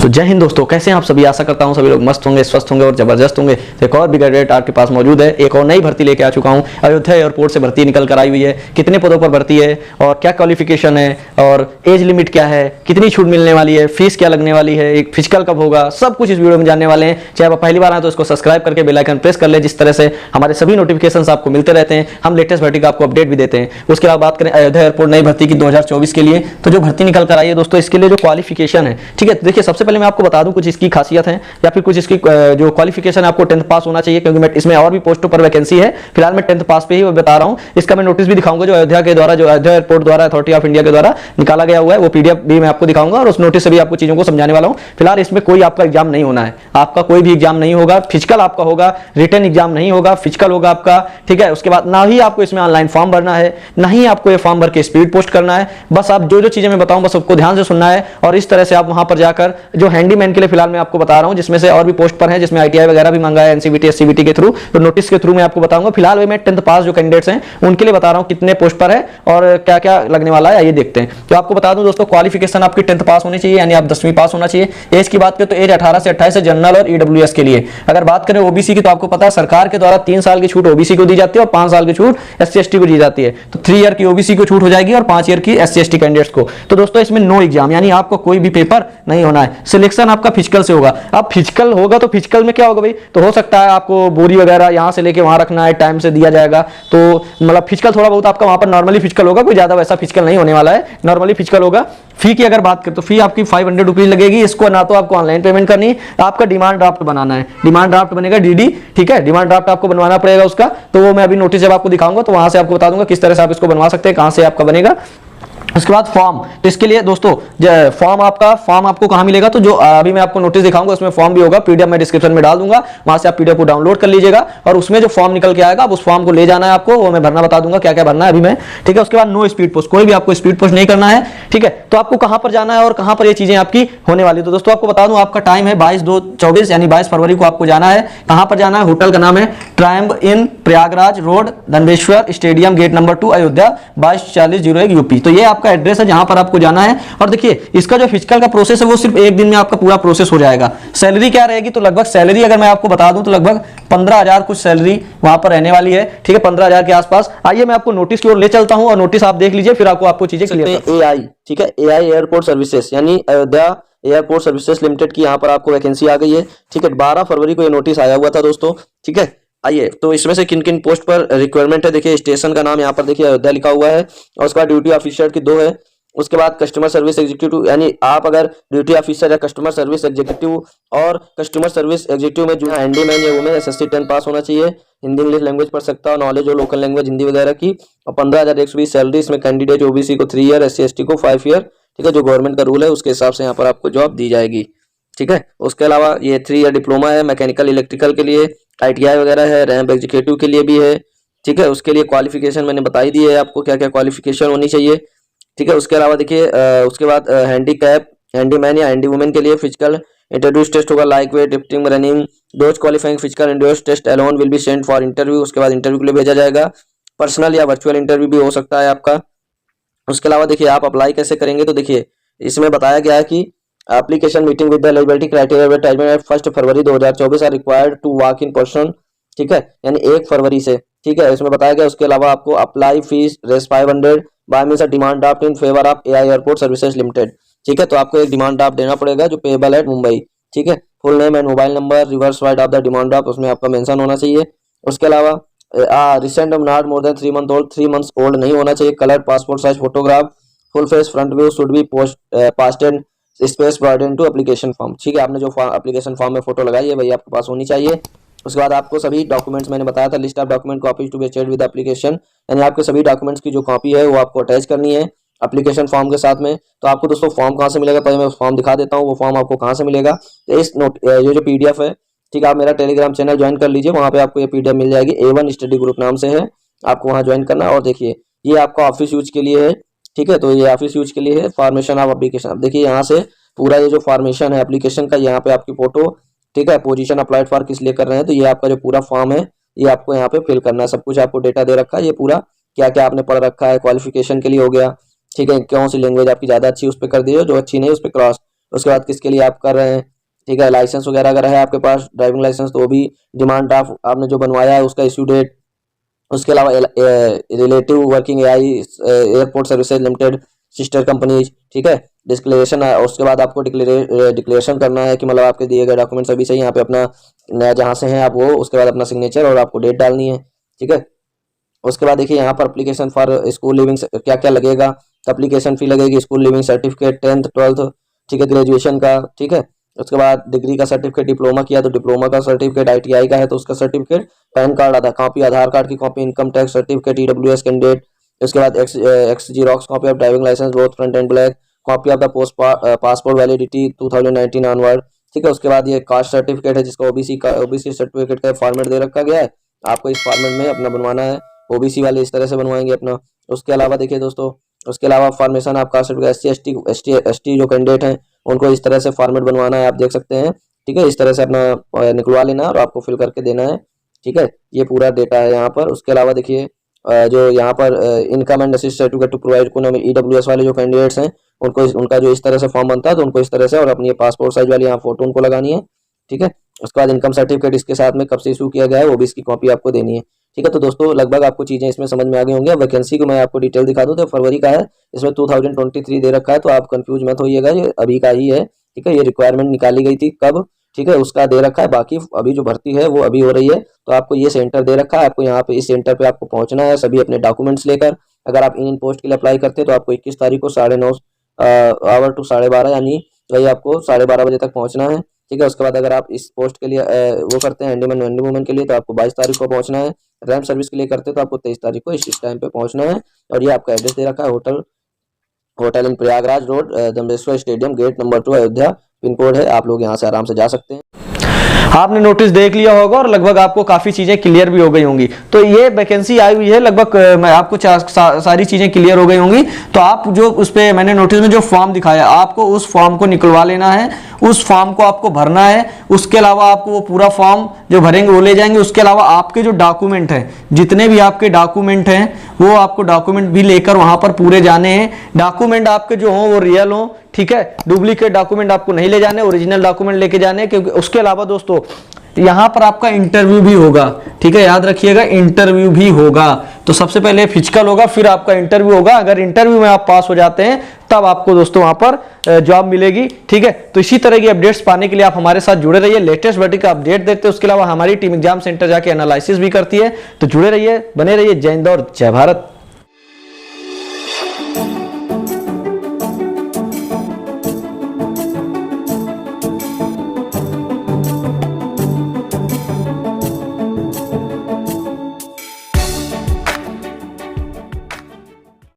तो जय हिंद दोस्तों, कैसे हैं आप सभी। आशा करता हूं सभी लोग मस्त होंगे, स्वस्थ होंगे और जबरदस्त होंगे। तो एक और बिग अपडेट आपके पास मौजूद है। एक और नई भर्ती लेके आ चुका हूं। अयोध्या एयरपोर्ट से भर्ती निकल कर आई हुई है। कितने पदों पर भर्ती है और क्या क्वालिफिकेशन है और एज लिमिट क्या है, कितनी छूट मिलने वाली है, फीस क्या लगने वाली है, एक फिजिकल कब होगा, सब कुछ इस वीडियो में जानने वाले हैं। चाहे आप पहली बार आए तो इसको सब्सक्राइब करके बेल आइकन प्रेस कर ले, जिस तरह से हमारे सभी नोटिफिकेशन आपको मिलते रहते हैं। हम लेटेस्ट भर्ती का आपको अपडेट भी देते हैं। उसके बाद बात करें अयोध्या एयरपोर्ट नई भर्ती की 2024 के लिए, तो जो भर्ती निकल कर आई है दोस्तों, इसके लिए जो क्वालिफिकेशन है, ठीक है। देखिए, सबसे पहले मैं आपको बता दूं कुछ इसकी खासियत है या फिर कुछ इसकी जो क्वालिफिकेशन आपको 10th पास होना चाहिए, क्योंकि मैं इसमें और भी पोस्टों पर वैकेंसी है। फिलहाल मैं 10th पास पे ही बता रहा हूं। इसका मैं नोटिस भी दिखाऊंगा जो अयोध्या के द्वारा, जो अयोध्या एयरपोर्ट द्वारा, अथॉरिटी ऑफ इंडिया के द्वारा निकाला गया हुआ है, वो पीडीएफ भी मैं आपको दिखाऊंगा और उस नोटिस से भी आपको चीजों को समझाने वाला हूं। फिलहाल इसमें कोई आपका एग्जाम नहीं होना है, आपका कोई भी एग्जाम नहीं होगा। फिजिकल आपका होगा, रिटन एग्जाम नहीं होगा, फिजिकल होगा आपका, ठीक है। उसके बाद ना ही आपको इसमें ऑनलाइन फॉर्म भरना है, ना ही आपको ये फॉर्म भर के स्पीड पोस्ट करना है। बस आप जो जो चीजें मैं बताऊं बस सबको ध्यान से सुनना है और इस तरह से आप वहां पर जाकर, जो हैंडीमैन के लिए फिलहाल मैं आपको बता रहा हूं, जिसमें से और भी पोस्ट पर है, जिसमें आईटीआई वगैरह भी मांगा है, एनसीबीटी एससीबीटी के थ्रू, तो नोटिस के थ्रू मैं आपको बताऊंगा। फिलहाल मैं 10th पास जो कैंडिडेट्स हैं उनके लिए बता रहा हूं कितने पोस्ट पर है और क्या क्या लगने वाला है, आइए देखते हैं। तो आपको बता दूं दोस्तों, क्वालिफिकेशन आपकी 10th पास होनी चाहिए, यानी आप 10वीं पास होना चाहिए। एज की बात करें तो एज 18 से 28 है जनरल और ईडब्ल्यूएस के लिए। अगर बात करें ओबीसी की, तो आपको पता है सरकार के द्वारा 3 साल की छूट ओबीसी को दी जाती है और 5 साल की छूट एससी एसटी को दी जाती है। तो 3 ईयर की ओबीसी को छूट हो जाएगी और 5 ईयर की एससी एसटी कैंडिडेट्स को। तो दोस्तों इसमें नो एग्जाम, यानी आपको कोई भी पेपर नहीं होना है। सिलेक्शन आपका फिजिकल से होगा। अब फिजिकल होगा तो फिजिकल में क्या होगा भाई, तो हो सकता है आपको बोरी वगैरह यहां से लेके वहां रखना है, टाइम से दिया जाएगा। तो मतलब फिजिकल थोड़ा बहुत आपका वहां पर नॉर्मली फिजिकल होगा, कोई ज्यादा वैसा फिजिकल नहीं होने वाला है, नॉर्मली फिजिकल होगा। फी की अगर बात करें तो फी आपकी 500 रुपीज लगेगी। इसको ना तो आपको ऑनलाइन पेमेंट करनी है, आपका डिमांड ड्राफ्ट बनाना है। डिमांड ड्राफ्ट बनेगा डीडी, ठीक है। डिमांड ड्राफ्ट आपको बनवाना पड़ेगा उसका, तो वो मैं अभी नोटिस जब आपको दिखाऊंगा तो वहां से आपको बता दूंगा किस तरह से आप इसको बनवा सकते हैं, कहां से आपका बनेगा। उसके बाद फॉर्म, तो इसके लिए दोस्तों फॉर्म आपको कहां मिलेगा, तो जो अभी मैं आपको नोटिस दिखाऊंगा उसमें फॉर्म भी होगा। पीडीएफ मैं डिस्क्रिप्शन में डाल दूंगा, वहां से आप पीडीएफ को डाउनलोड कर लीजिएगा और उसमें जो फॉर्म निकल के आएगा, उस फॉर्म को ले जाना है आपको, वो मैं भरना बता दूंगा क्या क्या भरना है अभी मैं, ठीक है। उसके बाद नो स्पीड पोस्ट, कोई भी आपको स्पीड पोस्ट नहीं करना है, ठीक है। तो आपको कहां पर जाना है और कहां पर ये चीजें आपकी होने वाली, तो दोस्तों आपको बता दूं आपका टाइम है 22/2/24, यानी 22 फरवरी को आपको जाना है। कहां पर जाना है, होटल का नाम है Triumph Inn Prayagraj road, Dhaneshwar stadium, gate number 2, Ayodhya 224001 UP. तो ये आपका एड्रेस है जहां पर आपको जाना है। और देखिए, इसका जो फिजिकल का प्रोसेस है वो सिर्फ एक दिन में आपका पूरा प्रोसेस हो जाएगा। सैलरी क्या रहेगी, तो लगभग सैलरी अगर मैं आपको बता दूं तो लगभग 15,000 कुछ सैलरी वहां पर रहने वाली है, ठीक है, 15,000 के आसपास। आइए मैं आपको नोटिस की ओर ले चलता हूं और नोटिस आप देख लीजिए, फिर आपको चीजें क्लियर। एआई, ठीक है, एआई एयरपोर्ट सर्विसेज, यानी अयोध्या एयरपोर्ट सर्विसेज लिमिटेड की यहाँ पर आपको वैकेंसी आ गई है, ठीक है। 12 फरवरी को ये नोटिस आया हुआ था दोस्तों, ठीक है। आइए, तो इसमें से किन किन पोस्ट पर रिक्वायरमेंट है, देखिए स्टेशन का नाम यहाँ पर देखिए अयोध्या लिखा हुआ है और उसका ड्यूटी ऑफिसर की 2 है। उसके बाद कस्टमर सर्विस एग्जीक्यूटिव, यानी आप अगर ड्यूटी ऑफिसर या कस्टमर सर्विस एग्जीक्यूटिव, और कस्टमर सर्विस एग्जीक्यूटिव में जो हैंडीमैन है वो में एसएससी 10 पास होना चाहिए, हिंदी इंग्लिश लैंग्वेज पढ़ सकता है, नॉलेज हो लोकल लैंग्वेज हिंदी वगैरह की, और 15,120 सैलरी। इसमें कैंडिडेट ओबीसी को 3 ईयर, एससी एसटी को 5 ईयर, ठीक है। जो गवर्नमेंट का रूल है उसके हिसाब से यहाँ पर आपको जॉब दी जाएगी, ठीक है। उसके अलावा ये 3 ईयर डिप्लोमा है मैकेनिकल इलेक्ट्रिकल के लिए, आईटीआई वगैरह है, रैंप एग्जीक्यूटिव के लिए भी है, ठीक है। उसके लिए क्वालिफिकेशन मैंने बताई दी है आपको क्या क्या क्वालिफिकेशन होनी चाहिए, ठीक है। उसके अलावा देखिए उसके बाद हैंडीकैप, हैंडीमैन या हैंडी वुमेन के लिए फिजिकल इंट्रोड्यूस टेस्ट होगा, like weight lifting running, those qualifying physical introduce test alone will be sent for interview. उसके बाद इंटरव्यू के लिए भेजा जाएगा, पर्सनल या वर्चुअल इंटरव्यू भी हो सकता है आपका। उसके अलावा देखिए आप अप्लाई कैसे करेंगे, तो देखिए इसमें बताया गया है कि application meeting with the eligibility criteria advertisement 1 February 2024 are required to walk in person, ठीक है, यानी 1 फरवरी से, ठीक है, इसमें बताया गया। उसके अलावा आपको अप्लाई फीस रेस 500 by means demand draft in favour of AI airport services limited, ठीक है। तो आपको एक डिमांड ड्राफ्ट देना पड़ेगा जो पेएबल एट मुंबई, ठीक है। Full name and mobile number, reverse side of the demand draft उसमें आपका मेंशन होना चाहिए। उसके अलावा recent not more than 3 month old, 3 months old नहीं होना चाहिए। Colour passport size photograph, full face front view should be pasted space burden to application form, ठीक है। आपने जो एप्लीकेशन फॉर्म में फोटो लगाई है वही आपके पास होनी चाहिए। उसके बाद आपको सभी डॉक्यूमेंट्स, मैंने बताया था list of document copies to be attached with application, यानी आपके सभी डॉक्यूमेंट्स की जो कॉपी है वो आपको अटैच करनी है एप्लीकेशन फॉर्म के साथ में। तो आपको दोस्तों फॉर्म कहाँ से मिलेगा, पहले मैं फॉर्म दिखा देता हूँ वो फॉर्म आपको कहाँ से मिलेगा। इस नोट ये जो पीडीएफ है, ठीक है, आप मेरा टेलीग्राम चैनल ज्वाइन कर लीजिए, वहाँ पे आपको ये पीडीएफ मिल जाएगी। A1 स्टडी ग्रुप नाम से है, आपको वहाँ ज्वाइन करना है। और देखिए ये आपका ऑफिस यूज के लिए है, ठीक है, तो ये ऑफिस यूज के लिए है। फॉर्मेशन ऑफ एप्लीकेशन, अब देखिए यहाँ से पूरा ये जो फॉर्मेशन है एप्लीकेशन का, यहाँ पे आपकी फोटो, ठीक है, पोजीशन अप्लाइड फॉर किस लिए कर रहे हैं, तो ये आपका जो पूरा फॉर्म है ये आपको यहाँ पे फिल करना है। सब कुछ आपको डेटा दे रखा है, ये पूरा क्या क्या आपने पढ़ रखा है, क्वालिफिकेशन के लिए हो गया, ठीक है, कौन सी लैंग्वेज आपकी ज़्यादा अच्छी उस पर कर दीजिए, जो अच्छी नहीं उस पर क्रॉस उसके बाद किसके लिए आप कर रहे हैं, ठीक है। लाइसेंस वगैरह अगर है आपके पास ड्राइविंग लाइसेंस तो वो भी, डिमांड ड्राफ्ट आपने जो बनवाया है उसका इश्यू डेट, उसके अलावा relative working AI airport services limited sister companies, ठीक है। डिक्लेरेशन, उसके बाद आपको डिक्लेरेशन करना है कि मतलब आपके दिए गए डॉक्यूमेंट सभी सही, यहाँ पे अपना नया जहाँ से हैं आप वो, उसके बाद अपना सिग्नेचर और आपको डेट डालनी है, ठीक है। उसके बाद देखिए यहाँ पर अप्लीकेशन फॉर स्कूल लिविंग क्या क्या लगेगा, तो अप्लीकेशन फी लगेगी, school leaving certificate 10th 12th, ठीक है, ग्रेजुएशन का, ठीक है। उसके बाद डिग्री का सर्टिफिकेट, डिप्लोमा किया तो डिप्लोमा का सर्टिफिकेट, आईटीआई का है तो उसका certificate, PAN card Aadhaar copy, Aadhaar card की copy, income tax certificate, EWS candidate, उसके बाद x xerox copy of driving licence both front and back, copy of the post passport validity 2019 onward, ठीक है। उसके बाद ये कास्ट सर्टिफिकेट है जिसका ओबीसी सर्टिफिकेट का फॉर्मेट दे रखा गया है, आपको इस फॉर्मेट में अपना बनवाना है, ओबीसी वाले इस तरह से बनवाएंगे अपना। उसके अलावा देखिए दोस्तों, उसके अलावा formation of caste certificate, ST जो कैंडिडेट हैं उनको इस तरह से फॉर्मेट बनवाना है, आप देख सकते हैं, ठीक है। इस तरह से अपना निकलवा लेना है और आपको फिल करके देना है, ठीक है। ये पूरा डेटा है यहाँ पर। उसके अलावा देखिए जो यहाँ पर income and asset certificate to provide को ईडब्ल्यूएस वाले जो कैंडिडेट्स हैं उनको उनका जो इस तरह से फॉर्म बनता है तो उनको इस तरह से, और अपनी पासपोर्ट साइज वाली यहाँ फोटो उनको लगानी है, ठीक है। उसके बाद इनकम सर्टिफिकेट इसके साथ में कब से इशू किया गया है वो भी इसकी कॉपी आपको देनी है, ठीक है। तो दोस्तों लगभग आपको चीज़ें इसमें समझ में आ गई होंगी। अब वैकेंसी को मैं आपको डिटेल दिखा दूँ तो फरवरी का है, इसमें 2023 दे रखा है, तो आप कंफ्यूज मत होइएगा, ये अभी का ही है, ठीक है। ये रिक्वायरमेंट निकाली गई थी कब, ठीक है, उसका दे रखा है। बाकी अभी जो भर्ती है वो अभी हो रही है, तो आपको ये सेंटर दे रखा है, आपको यहाँ पे इस सेंटर पे आपको पहुंचना है सभी अपने डॉक्यूमेंट्स लेकर। अगर आप इन पोस्ट के लिए अप्लाई करते हैं तो आपको 21 तारीख को 9:30 आवर टू 12:30 यानी वही आपको 12:30 बजे तक पहुंचना है, ठीक है। उसके बाद अगर आप इस पोस्ट के लिए वो करते हैं हैंडीमैन वेंडी वूमन के लिए तो आपको 22 तारीख को पहुंचना है। रैम सर्विस के लिए करते हैं तो आपको 23 तारीख को इस टाइम पे पहुंचना है। और ये आपका एड्रेस दे रखा है, hotel inn Prayagraj road, Damleshwar stadium, gate number 2, Ayodhya, pin code है। आप लोग यहाँ से आराम से जा सकते हैं। आपने नोटिस देख लिया होगा और लगभग आपको काफ़ी चीज़ें क्लियर भी हो गई होंगी। तो ये वैकेंसी आई हुई है, लगभग मैं आपको सारी चीज़ें क्लियर हो गई होंगी। तो आप जो उस पर मैंने नोटिस में जो फॉर्म दिखाया, आपको उस फॉर्म को निकलवा लेना है, उस फॉर्म को आपको भरना है। उसके अलावा आपको वो पूरा फॉर्म जो भरेंगे वो ले जाएंगे। उसके अलावा आपके जो डॉक्यूमेंट हैं, जितने भी आपके डॉक्यूमेंट हैं वो आपको डॉक्यूमेंट भी लेकर वहाँ पर पूरे जाने हैं। डॉक्यूमेंट आपके जो हों वो रियल हों, ठीक है। डुप्लीकेट डॉक्यूमेंट आपको नहीं ले जाने, ओरिजिनल डॉक्यूमेंट लेके जाने। क्योंकि उसके अलावा दोस्तों यहां पर आपका इंटरव्यू भी होगा, ठीक है, याद रखिएगा इंटरव्यू भी होगा। तो सबसे पहले फिजिकल होगा, फिर आपका इंटरव्यू होगा। अगर इंटरव्यू में आप पास हो जाते हैं तब आपको दोस्तों वहां पर जॉब मिलेगी, ठीक है। तो इसी तरह की अपडेट्स पाने के लिए आप हमारे साथ जुड़े रहिए, लेटेस्ट भर्ती का अपडेट देखते हैं। उसके अलावा हमारी टीम एग्जाम सेंटर जाके एनालिसिस भी करती है। तो जुड़े रहिए, बने रहिए। जय हिंद और जय भारत।